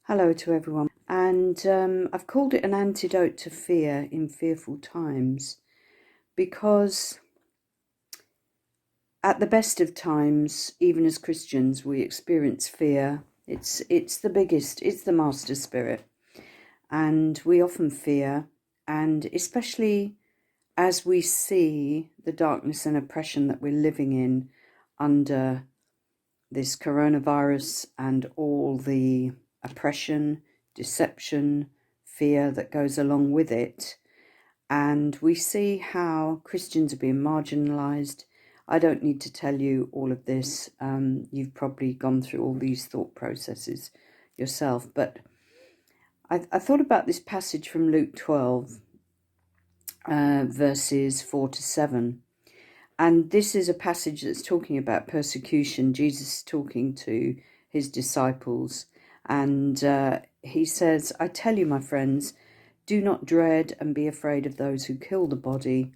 Hello to everyone. And I've called it an antidote to fear in fearful times because at the best of times, even as Christians, we experience fear. It's the biggest, it's the master spirit. And we often fear, and especially as we see the darkness and oppression that we're living in under this coronavirus and all the oppression, deception, fear that goes along with it. And we see how Christians are being marginalised. I don't need to tell you all of this. You've probably gone through all these thought processes yourself. But I thought about this passage from Luke 12, verses 4 to 7. And this is a passage that's talking about persecution. Jesus is talking to his disciples. And he says, I tell you, my friends, do not dread and be afraid of those who kill the body,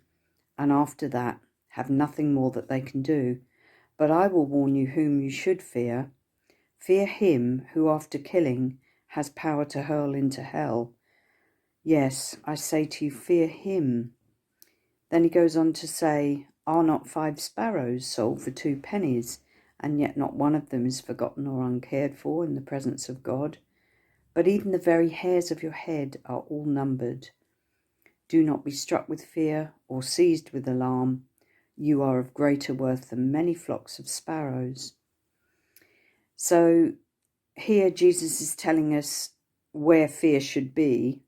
and after that have nothing more that they can do. But I will warn you whom you should fear. Fear him who after killing has power to hurl into hell. Yes, I say to you, fear him. Then he goes on to say, are not 5 sparrows sold for 2 pennies, and yet not one of them is forgotten or uncared for in the presence of God? But even the very hairs of your head are all numbered. Do not be struck with fear or seized with alarm. You are of greater worth than many flocks of sparrows. So here Jesus is telling us where fear should be.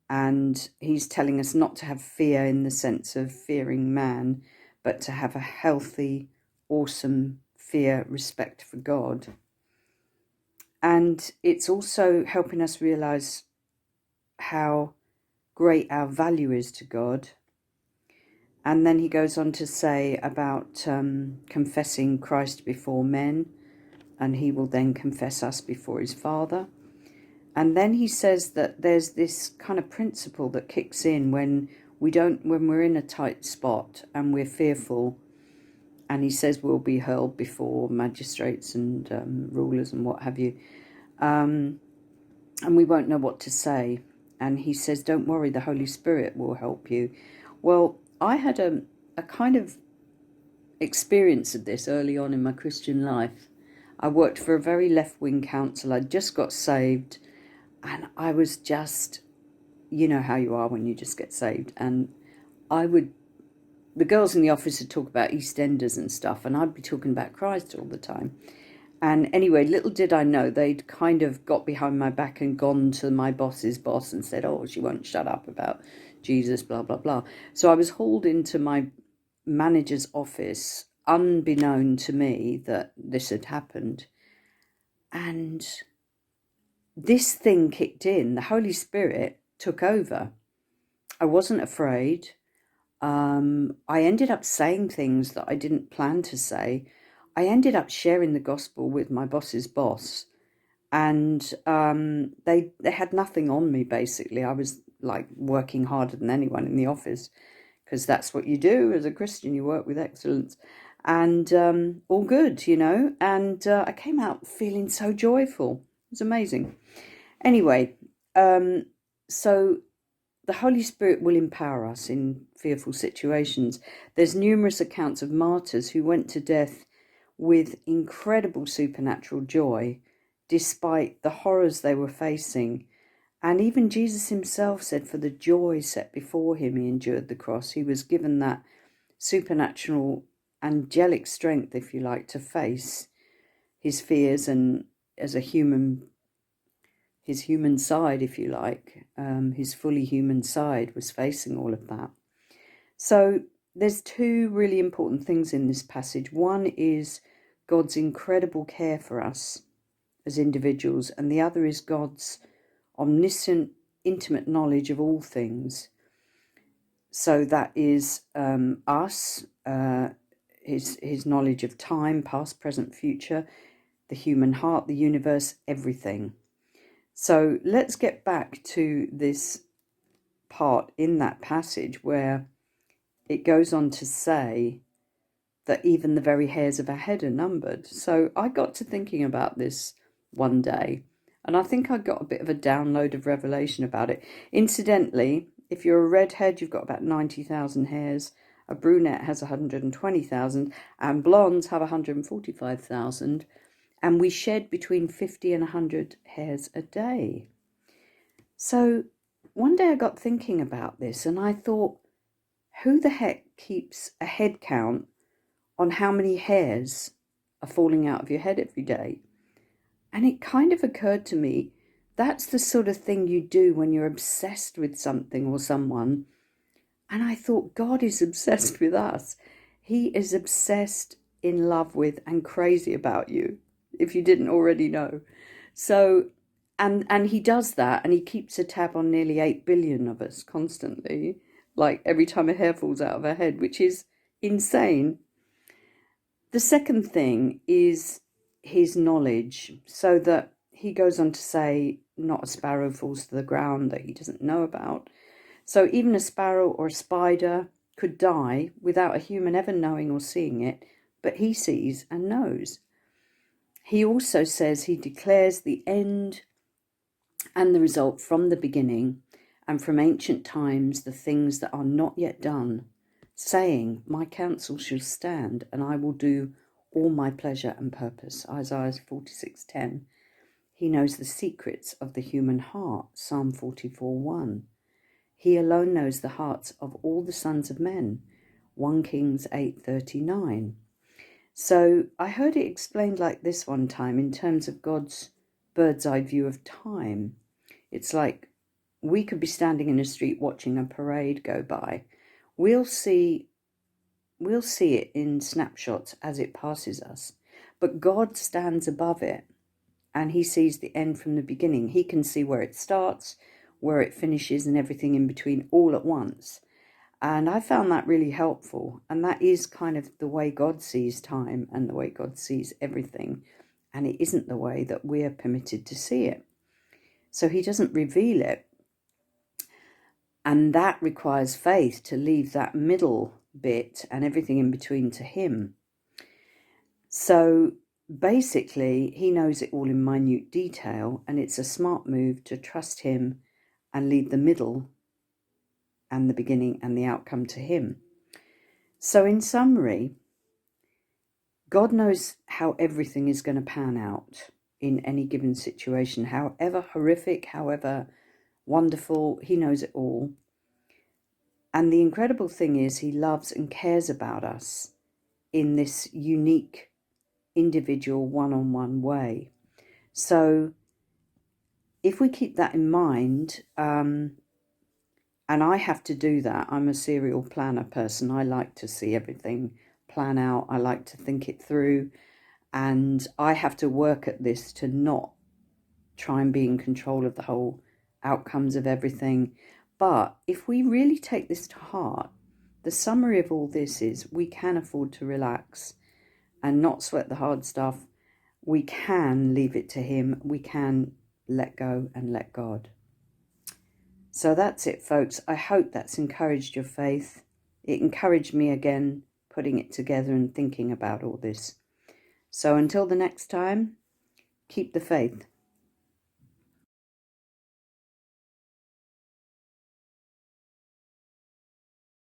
And he's telling us not to have fear in the sense of fearing man, but to have a healthy, awesome fear, respect for God. And it's also helping us realize how great our value is to God. And then he goes on to say about confessing Christ before men, and he will then confess us before his Father. And then he says that there's this kind of principle that kicks in when we're in a tight spot and we're fearful. And he says we'll be hurled before magistrates and rulers and what have you. And we won't know what to say. And he says, don't worry, the Holy Spirit will help you. Well, I had a kind of experience of this early on in my Christian life. I worked for a very left-wing council. I just got saved. And I was just, you know how you are when you just get saved. And the girls in the office would talk about EastEnders and stuff, and I'd be talking about Christ all the time. And anyway, little did I know, they'd kind of got behind my back and gone to my boss's boss and said, oh, she won't shut up about Jesus, blah, blah, blah. So I was hauled into my manager's office, unbeknown to me that this had happened. And this thing kicked in. The Holy Spirit took over. I wasn't afraid. I ended up saying things that I didn't plan to say. I ended up sharing the gospel with my boss's boss, and they had nothing on me, basically. I was like working harder than anyone in the office, because that's what you do as a Christian. You work with excellence, and all good, you know. And I came out feeling so joyful. It was amazing. Anyway, so the Holy Spirit will empower us in fearful situations. There's numerous accounts of martyrs who went to death with incredible supernatural joy, despite the horrors they were facing. And even Jesus himself said, for the joy set before him, he endured the cross. He was given that supernatural, angelic strength, if you like, to face his fears, and as a human, his human side, if you like, his fully human side was facing all of that. So there's 2 really important things in this passage. One is God's incredible care for us as individuals, and the other is God's omniscient, intimate knowledge of all things. So that is us, his knowledge of time, past, present, future, the human heart, the universe, everything. So let's get back to this part in that passage where it goes on to say that even the very hairs of our head are numbered. So I got to thinking about this one day, And I think I got a bit of a download of revelation about it. Incidentally, if you're a redhead, you've got about 90,000 hairs. A brunette has 120,000, and blondes have 145,000. And we shed between 50 and 100 hairs a day. So one day I got thinking about this, and I thought, who the heck keeps a head count on how many hairs are falling out of your head every day? And it kind of occurred to me, that's the sort of thing you do when you're obsessed with something or someone. And I thought, God is obsessed with us. He is obsessed, in love with, and crazy about you, if you didn't already know. So, and he does that, and he keeps a tab on nearly 8 billion of us constantly, like every time a hair falls out of her head, which is insane. The second thing is his knowledge, so that he goes on to say, not a sparrow falls to the ground that he doesn't know about. So even a sparrow or a spider could die without a human ever knowing or seeing it, but he sees and knows. He also says he declares the end and the result from the beginning, and from ancient times the things that are not yet done, saying, my counsel shall stand, and I will do all my pleasure and purpose. Isaiah 46:10. He knows the secrets of the human heart. Psalm 44:1. He alone knows the hearts of all the sons of men. 1 Kings 8:39. So I heard it explained like this one time in terms of God's bird's eye view of time. It's like we could be standing in a street watching a parade go by. We'll see it in snapshots as it passes us, but God stands above it, and he sees the end from the beginning. He can see where it starts, where it finishes, and everything in between all at once. And I found that really helpful. And that is kind of the way God sees time and the way God sees everything. And it isn't the way that we're permitted to see it. So he doesn't reveal it. And that requires faith to leave that middle bit and everything in between to him. So basically, he knows it all in minute detail, and it's a smart move to trust him and leave the middle and the beginning and the outcome to him. So in summary, God knows how everything is going to pan out in any given situation, however horrific, however wonderful, he knows it all. And the incredible thing is he loves and cares about us in this unique, individual, one-on-one way. So if we keep that in mind, and I have to do that, I'm a serial planner person. I like to see everything plan out. I like to think it through. And I have to work at this to not try and be in control of the whole outcomes of everything. But if we really take this to heart, the summary of all this is we can afford to relax and not sweat the hard stuff. We can leave it to him. We can let go and let God. So that's it, folks. I hope that's encouraged your faith. It encouraged me again, putting it together and thinking about all this. So until the next time, keep the faith.